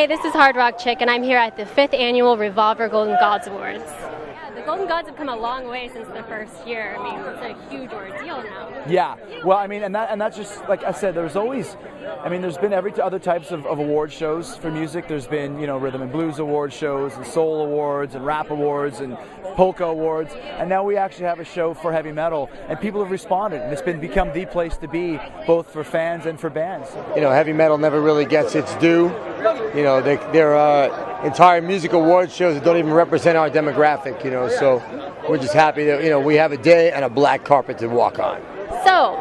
Hi, this is Hard Rock Chick, and I'm here at the 5th Annual Revolver Golden Gods Awards. Yeah, the Golden Gods have come a long way since the first year. I mean, it's a huge ordeal now. Yeah, well, I mean, and that's just, like I said, there's always, I mean, there's been other types of award shows for music. There's been, you know, rhythm and blues award shows, and soul awards, and rap awards, and polka awards, and now we actually have a show for heavy metal, and people have responded, and it's become the place to be, both for fans and for bands. You know, heavy metal never really gets its due. You know, there are entire music award shows that don't even represent our demographic, you know, so we're just happy that, you know, we have a day and a black carpet to walk on. So,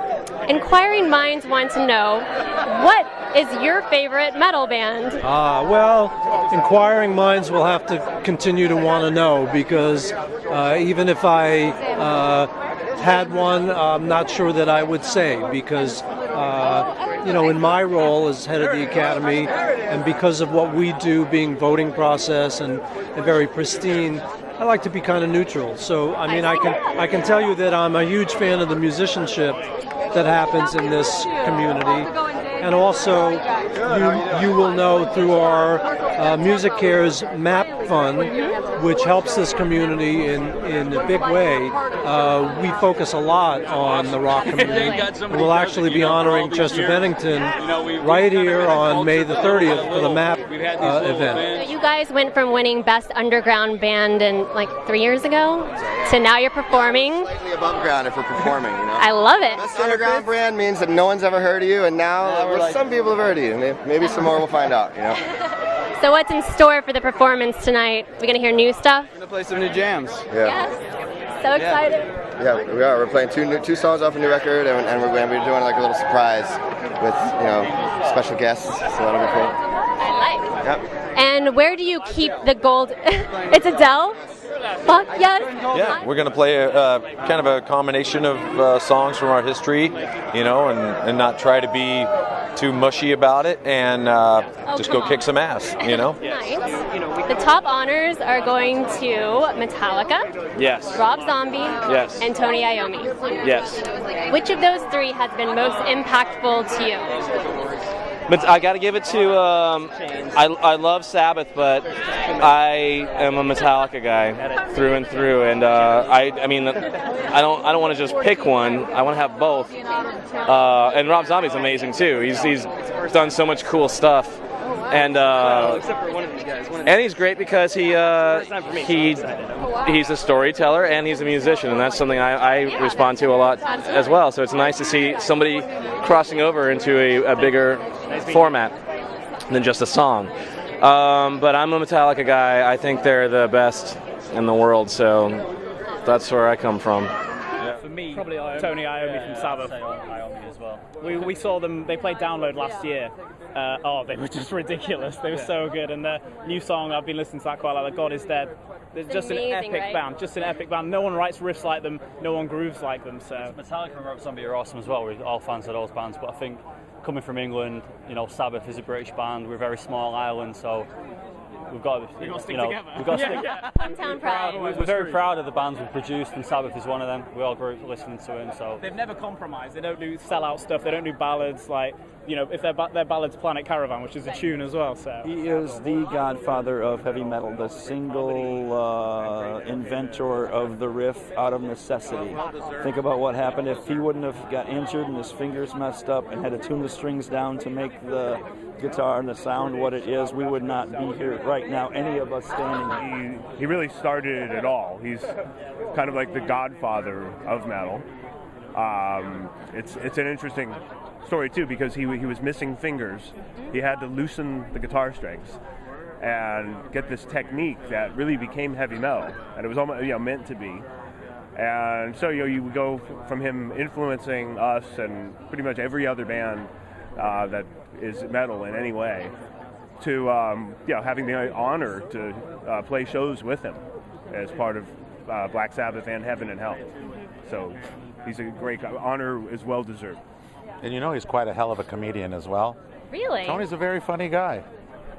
inquiring minds want to know, what is your favorite metal band? Well, inquiring minds will have to continue to want to know, because even if I had one, I'm not sure that I would say, because you know, in my role as head of the Academy, and because of what we do being voting process and very pristine, I like to be kind of neutral. So, I mean, I can tell you that I'm a huge fan of the musicianship that happens in this community. And also, you will know through our Music Cares MAP Fund, which helps this community in a big way, we focus a lot on the rock community. And we'll actually be honoring Chester Bennington right here on May the 30th for the MAP event. So you guys went from winning Best Underground Band in like 3 years ago to now you're performing. Slightly above ground if we're performing, you know? I love it. Best Underground brand means that no one's ever heard of you, and now some people have heard of you. Maybe some more will find out, you know? So what's in store for the performance tonight? We're going to hear new stuff? We're going to play some new jams. Yeah. Yes. So excited. Yeah, we are. We're playing two songs off a new record, and we're going to be doing like a little surprise with, you know, special guests, so that'll be cool. I like. Yep. And where do you keep the gold? It's Adele? Fuck yes. Yeah, we're going to play kind of a combination of songs from our history, you know, and not try to be too mushy about it, and just go kick some ass, you know. Nice. The top honors are going to Metallica, Yes. Rob Zombie, Yes. and Tony Iommi. Yes. Which of those three has been most impactful to you? But I got to give it to. I love Sabbath, but I am a Metallica guy through and through, and I mean, I don't want to just pick one. I want to have both. And Rob Zombie's amazing too. He's done so much cool stuff, and he's great because he's a storyteller and he's a musician, and that's something I respond to a lot as well. So it's nice to see somebody crossing over into a bigger format than just a song. But I'm a Metallica guy. I think they're the best in the world, so that's where I come from. For me, probably Tony Iommi from Sabbath. Iommi as well. We saw them, they played Download last year. They were just ridiculous. They were so good, and the new song, I've been listening to that quite a lot, The God Is Dead. It's just amazing, an epic band, just an epic band. No one writes riffs like them, no one grooves like them. So Metallica and Rob Zombie are awesome as well. We're all fans of those bands, but I think coming from England, you know, Sabbath is a British band. We're a very small island, so we've got to stick together. We've got to stick. Hometown pride. We're very proud of the bands we've produced, and Sabbath is one of them. We all grew up listening to him, so they've never compromised. They don't do sell-out stuff. They don't do ballads like, you know, if their ballads Planet Caravan, which is a tune as well. So he is the godfather of heavy metal, the single inventor of the riff out of necessity. Think about what happened if he wouldn't have got injured and his fingers messed up and had to tune the strings down to make the guitar and the sound what it is. We would not be here right now, any of us standing. He really started it all. He's kind of like the godfather of metal. It's an interesting story too, because he was missing fingers. He had to loosen the guitar strings and get this technique that really became heavy metal, and it was almost, you know, meant to be. And so, you know, you would go from him influencing us and pretty much every other band that is metal in any way, to you know, having the honor to play shows with him as part of Black Sabbath and Heaven and Hell. So he's a great honor, is well deserved. And you know, he's quite a hell of a comedian as well. Really? Tony's a very funny guy.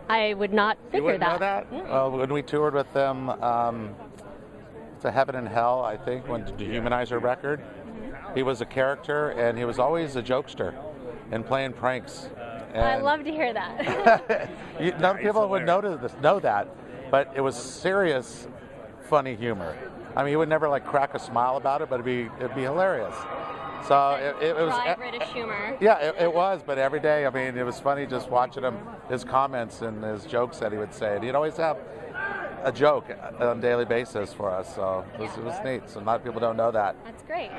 I would not figure you wouldn't that. know that? Well, when we toured with them to Heaven and Hell, I think, when to Dehumanizer record, he was a character, and he was always a jokester and playing pranks. I love to hear that. None people would know that, but it was serious, funny humor. I mean, he would never like crack a smile about it, but it'd be hilarious. So it was dry British humor. Yeah, it was. But every day, I mean, it was funny just watching him, his comments and his jokes that he would say. And he'd always have a joke on a daily basis for us. So it was neat. So a lot of people don't know that. That's great.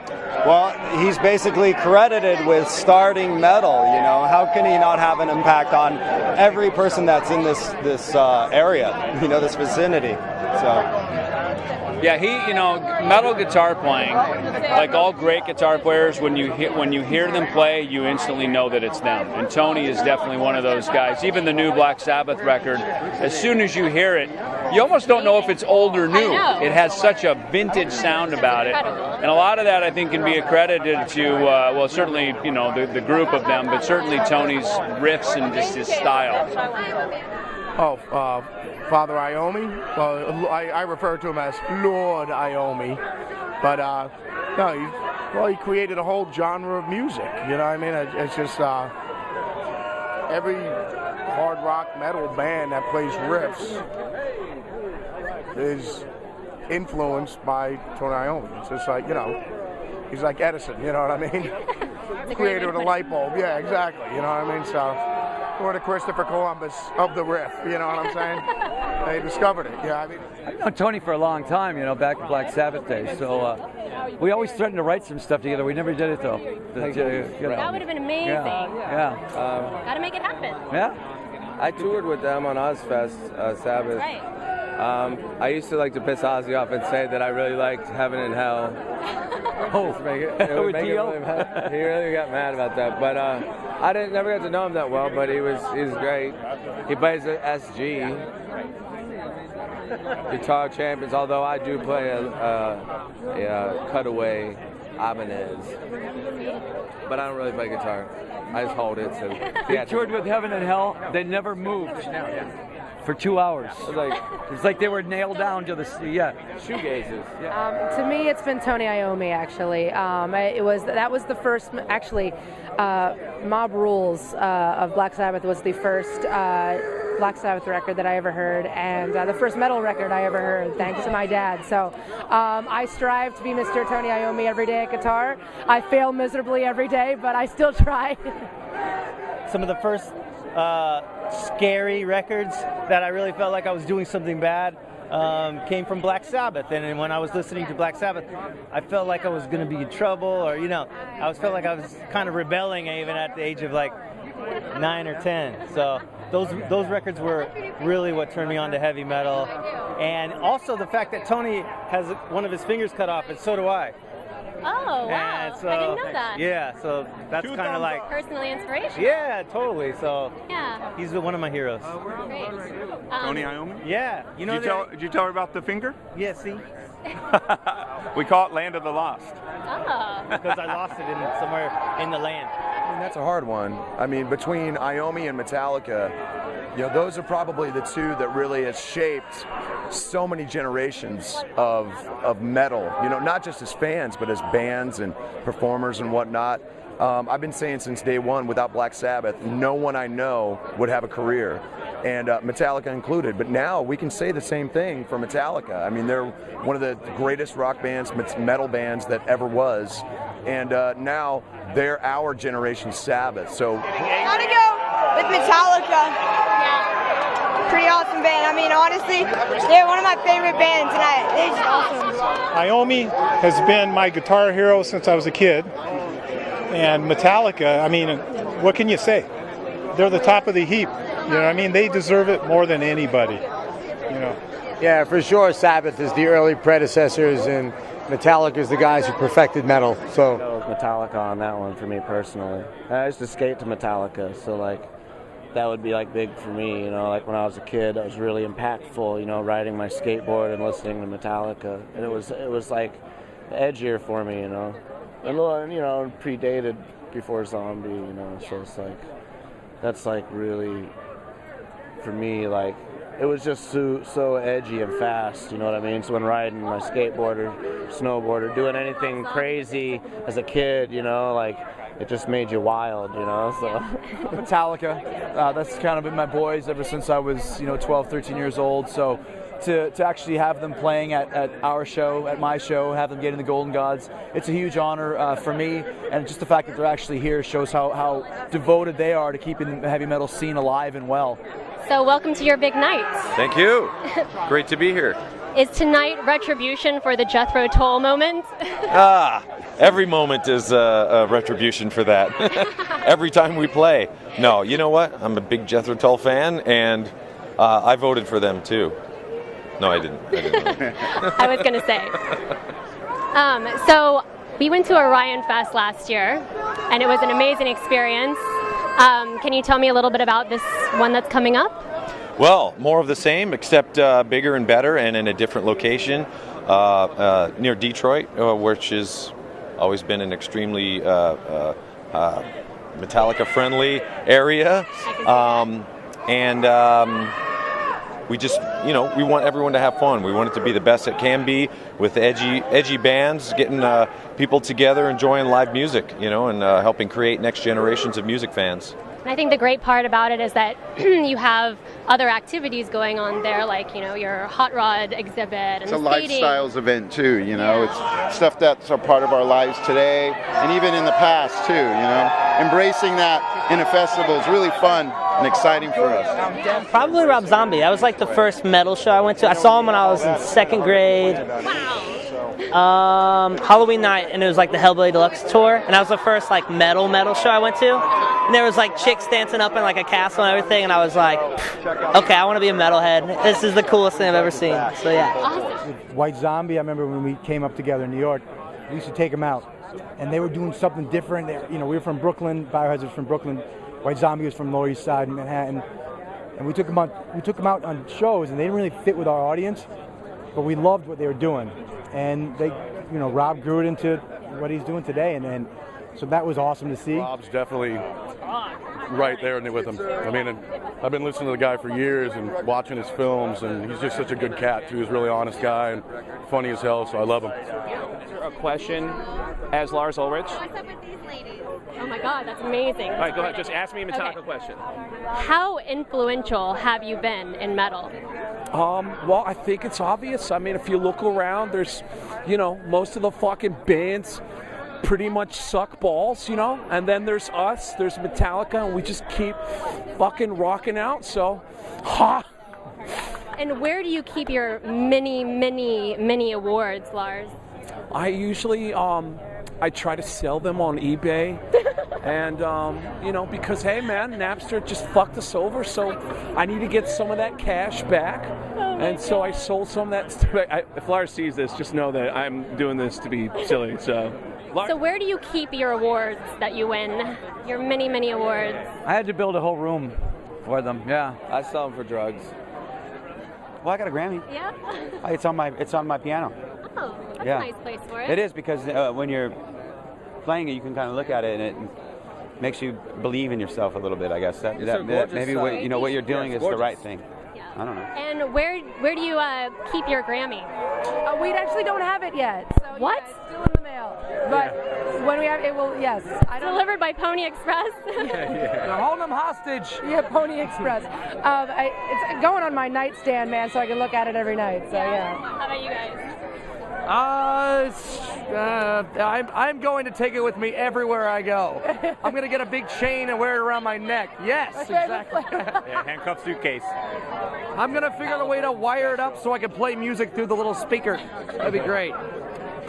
Well, he's basically credited with starting metal. You know, how can he not have an impact on every person that's in this area? You know, this vicinity. So. Yeah, metal guitar playing, like all great guitar players, when you hear them play, you instantly know that it's them. And Tony is definitely one of those guys. Even the new Black Sabbath record, as soon as you hear it, you almost don't know if it's old or new. It has such a vintage sound about it. And a lot of that, I think, can be accredited to, certainly, the group of them, but certainly Tony's riffs and just his style. Father Iommi. Well, I refer to him as Lord Iommi, but he created a whole genre of music. You know what I mean? It's just every hard rock metal band that plays riffs is influenced by Tony Iommi. It's just like, he's like Edison. You know what I mean? Creator of the light bulb. Yeah, exactly. You know what I mean? So. Or the Christopher Columbus of the riff, you know what I'm saying? They discovered it. Yeah, I mean, I've known Tony for a long time, back in Black Sabbath days. So we always threatened to write some stuff together. We never did it though. That would have been amazing. Yeah. Got to make it happen. Yeah. I toured with them on Ozfest, Sabbath. Right. I used to like to piss Ozzy off and say that I really liked Heaven and Hell. It would make him really mad. He really got mad about that. But I never got to know him that well, but he was great. He plays the SG, Guitar Champions, although I do play a cutaway Ibanez. But I don't really play guitar. I just hold it. So we toured with Heaven and Hell. They never moved. For 2 hours. It's like they were nailed down to the shoegazes. Yeah. To me, it's been Tony Iommi actually. That was the first actually. Mob Rules of Black Sabbath was the first Black Sabbath record that I ever heard, and the first metal record I ever heard, thanks to my dad. So I strive to be Mr. Tony Iommi every day at guitar. I fail miserably every day, but I still try. Some of the first scary records that I really felt like I was doing something bad came from Black Sabbath, and when I was listening to Black Sabbath, I felt like I was going to be in trouble, or I felt like I was kind of rebelling even at the age of like 9 or 10. So those records were really what turned me on to heavy metal, and also the fact that Tony has one of his fingers cut off, and so do I. Oh, wow. So, I didn't know that. Yeah, so that's kind of like... Personally inspirational. Yeah, totally. So yeah. He's one of my heroes. Great. Tony Iommi? Yeah. Did you tell her about the finger? Yeah, see? We call it Land of the Lost. Oh. Because I lost it somewhere in the land. I mean, that's a hard one. I mean, between Iommi and Metallica, those are probably the two that really has shaped so many generations of metal, not just as fans, but as bands and performers and whatnot. I've been saying since day one, without Black Sabbath, no one I know would have a career, and Metallica included. But now we can say the same thing for Metallica. I mean, they're one of the greatest rock bands, metal bands that ever was, and now they're our generation's Sabbath. So gotta go with Metallica. Pretty awesome band. I mean, honestly, they're one of my favorite bands, and they're just awesome. Iommi has been my guitar hero since I was a kid, and Metallica, I mean, what can you say? They're the top of the heap. You know what I mean? They deserve it more than anybody. Yeah, for sure. Sabbath is the early predecessors, and Metallica is the guys who perfected metal. So Metallica on that one for me personally. I used to skate to Metallica, so that would be big for me, like when I was a kid, that was really impactful, riding my skateboard and listening to Metallica, and it was edgier for me, and predated before Zombie, so it's that's really, for me, it was just so edgy and fast, you know what I mean? So when riding my skateboard or snowboard or doing anything crazy as a kid, it just made you wild, you know. So Metallica, that's kind of been my boys ever since I was 12, 13 years old. So to actually have them playing at our show, at my show, have them getting the Golden Gods, it's a huge honor for me, and just the fact that they're actually here shows how devoted they are to keeping the heavy metal scene alive and well. So welcome to your big night. Thank you. Great to be here. Is tonight retribution for the Jethro Tull moment? Every moment is a retribution for that. Every time we play. No, you know what? I'm a big Jethro Tull fan, and I voted for them too. No, I didn't. I was going to say. So we went to Orion Fest last year, and it was an amazing experience. Can you tell me a little bit about this one that's coming up? Well, more of the same, except bigger and better, and in a different location near Detroit, which has always been an extremely Metallica-friendly area. We just, we want everyone to have fun. We want it to be the best it can be with edgy bands, getting people together, enjoying live music, and helping create next generations of music fans. And I think the great part about it is that you have other activities going on there, like, your hot rod exhibit and it's a skating. lifestyles event too, It's stuff that's a part of our lives today and even in the past too, Embracing that in a festival is really fun and exciting for us. Probably Rob Zombie. That was like the first metal show I went to. I saw him when I was in second grade. Halloween night, and it was like the Hellbilly Deluxe tour, and that was the first like metal show I went to. And there was like chicks dancing up in like a castle and everything, and I was like, okay, I want to be a metalhead. This is the coolest thing I've ever seen. So yeah. Awesome. White Zombie, I remember when we came up together in New York, we used to take them out, and they were doing something different. We were from Brooklyn, Biohazard's from Brooklyn, White Zombie was from Lower East Side in Manhattan, and we took them out on shows, and they didn't really fit with our audience, but we loved what they were doing, and they, Rob grew it into what he's doing today, and so that was awesome to see. Rob's definitely right there with him. I mean, I've been listening to the guy for years and watching his films, and he's just such a good cat too. He's a really honest guy and funny as hell, so I love him. A question as Lars Ulrich. What's up with these ladies? Oh my God, that's amazing. All right, go ahead. Just ask me a Metallica question. How influential have you been in metal? Well, I think it's obvious. I mean, if you look around, there's, most of the fucking bands pretty much suck balls, and then there's us, there's Metallica, and we just keep fucking rocking out, so, ha! And where do you keep your many awards, Lars? I usually, I try to sell them on eBay, and, because, hey, man, Napster just fucked us over, so I need to get some of that cash back, and so I sold some of that stuff. If Lars sees this, just know that I'm doing this to be silly, so... So where do you keep your awards that you win? Your many awards? I had to build a whole room for them, yeah. I sell them for drugs. Well, I got a Grammy. Yeah? It's on my piano. Oh, that's Yeah. a nice place for it. It is, because when you're playing it, you can kind of look at it, and it makes you believe in yourself a little bit, I guess. That maybe what you're doing is the right thing. I don't know. And where do you keep your Grammy? We actually don't have it yet. So What? Yeah, it's still in the mail. But when we have it, will, yes. Delivered by Pony Express? They're holding them hostage. Yeah, Pony Express. It's going on my nightstand, man, so I can look at it every night. So yeah. How about you guys? I'm going to take it with me everywhere I go. I'm going to get a big chain and wear it around my neck. Yes, exactly. Yeah, handcuff suitcase. I'm going to figure out a way to wire it up so I can play music through the little speaker. That'd be great.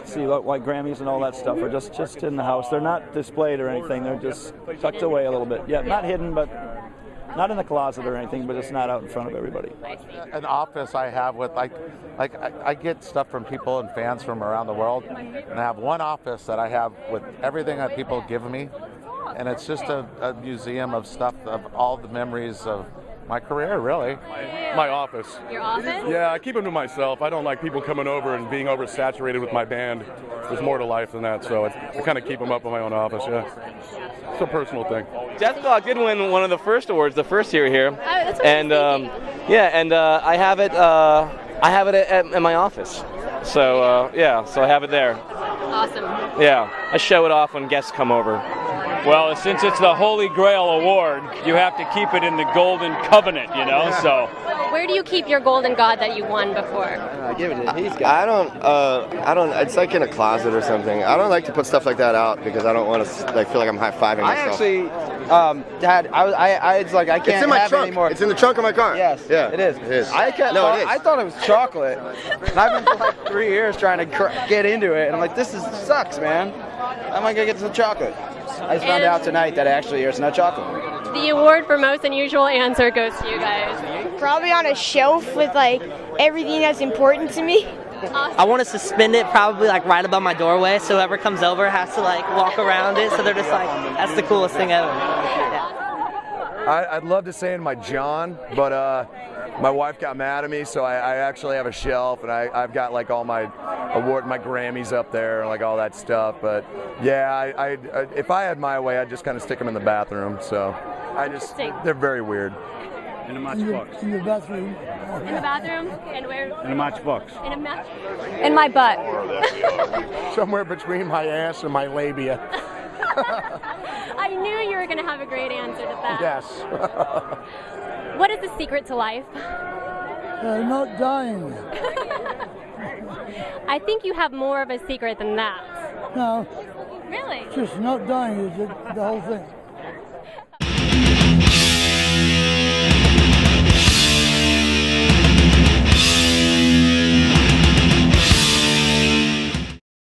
See, like Grammys and all that stuff are just in the house. They're not displayed or anything. They're just tucked away a little bit. Yeah, not hidden, but not in the closet or anything, but it's not out in front of everybody. An office I have with I get stuff from people and fans from around the world, and I have one office that I have with everything that people give me, and it's just a museum of stuff, of all the memories of my career, really. My office. Your office? Yeah, I keep them to myself. I don't like people coming over and being oversaturated with my band. There's more to life than that, so I kind of keep them up in my own office, yeah. It's a personal thing. Deathclaw did win one of the first awards, the first year here. That's what and I have it at my office. So so I have it there. Awesome. Yeah, I show it off when guests come over. Well, since it's the Holy Grail Award, you have to keep it in the Golden Covenant, you know. So. Where do you keep your golden god that you won before? Give it. I don't. It's like in a closet or something. I don't like to put stuff like that out because I don't want to like feel like I'm high-fiving myself. I actually it's like I can't it's in my have trunk. it anymore. It's in the trunk of my car. Yes. Yeah. It is. It is. I thought it was chocolate. And I've been for like 3 years trying to get into it, and I'm like, this sucks, man. How am I gonna get some chocolate? I just found out tonight that actually it's not chocolate. The award for most unusual answer goes to you guys. Probably on a shelf with like everything that's important to me. I want to suspend it probably like right above my doorway, so whoever comes over has to like walk around it, so they're just like, that's the coolest thing ever. Yeah. I'd love to say in my John, but my wife got mad at me, so I actually have a shelf, and I've got like all my my Grammys up there, and like all that stuff. But yeah, if I had my way, I'd just kind of stick them in the bathroom. So they're very weird. In a matchbox. In the bathroom. In the bathroom? And where? In a matchbox. In a match. In my butt. Somewhere between my ass and my labia. I knew you were going to have a great answer to that. Yes. What is the secret to life? Not dying. I think you have more of a secret than that. No. Really? Just not dying is the whole thing.